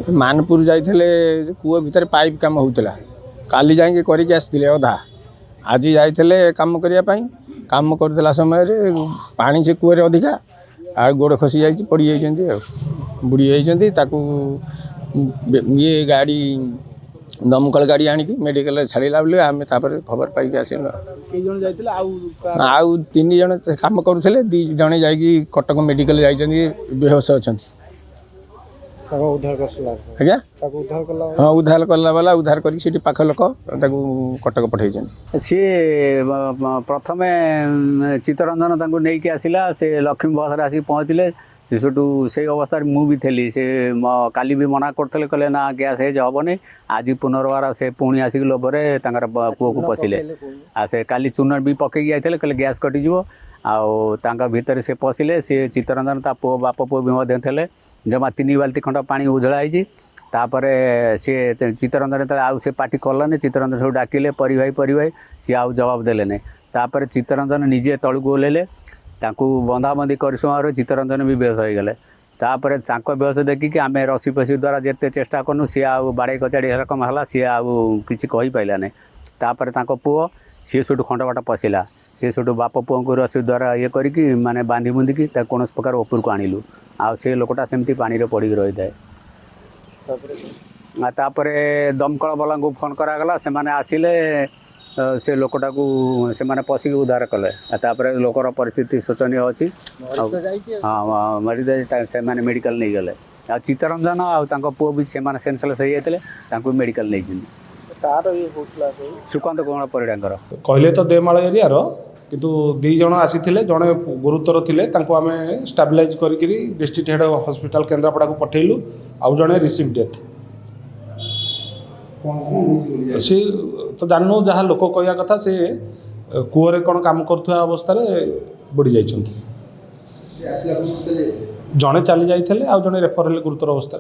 मानपुर जाइए कूଅ भितर पाइप काम होता काली जाइए करके आसते अधा आज जाइए कम करने काम करला समय पानी से कूअर अधिका आ गोड़ खसी जा पड़ी जाइए बुड़ी ये गाड़ी दमकल गाड़ी आणिक मेडिकल छाड़ा बोले आम खबर पाई आसल आउ 3 जन कम करुले 2 जन जा कटक मेडिकल जाइए बेहोश अच्छा आज्ञा हाँ उद्धार कला वाला उद्धार कर पाख लोक कटक पठे सी प्रथम चित्तरंजन नहीं आसला से लक्ष्मी बस आसिक पहुँचले से अवस्था मुझे थी से काली भी मना करते कहले ना गैस हेज हेनी आज पुनर्बार से पुणी आसिक लोभर पुआ को पशिले से काली चून भी पकई जाते कहले गैस कटिज आउ भितर से पशिले सी चित्तरंजन ता पुओ बाप पुओ भी थे जमा 3 बाल्टी खंड पानी उझला तापर सी चित्तरंजन आउ से पार्टी कलानी चित्तरंजन सब डाकिले परी भाई सी आउ जवाब देले नहीं तापर चित्तरंजन निजे तलू ओह्लैले बंधाबंधी कर समय चित्तरंजन भी बेहोश हो गले तापर बेहोश देखिक आम रसी पसी द्वारा जिते चेष्टा करूँ सी आउ बाड़े कचाड़ी रकम है सी आउ किसी कहीपारा नहीं तापर पुओ सी सूट खंड बाट पशिला सी सूट बाप पुओ को रसी द्वारा ये करके माने बांधी बुंधिकी कौन प्रकार ऊपर को आणिलु आ से लोकटा सेमती पानी रे पड़ी रही है तापर दमकल वाला को फोन करागला से माने आसिले से लोकटा को से माने पशिक उद्धार कले तापर लोकर परिस्थिति शोचनीय अच्छी हाँ मरी से माने मेडिकल नहीं गले आ चित्तरंजन आउ पुओ भी से माने सेंसलेस हो जाते मेडिकल नहीं सुकांत कुमार परिडांकर कहले तो देमाल एरिया किंतु 2 जन आसी जड़े गुरुतर थे आम स्टाबिलाइज करी डिस्ट्रिक्ट हेड हॉस्पिटल केन्द्रापड़ा को पठेलु आउ जड़े रिसीव डेथ सी तो जानू जहाँ लोक कहया कथा से कूअरे कौन काम करुवा अवस्था बुड़ी जाइछन्ति जड़े चली जाइए आउ जड़े रेफर गुरुतर अवस्था।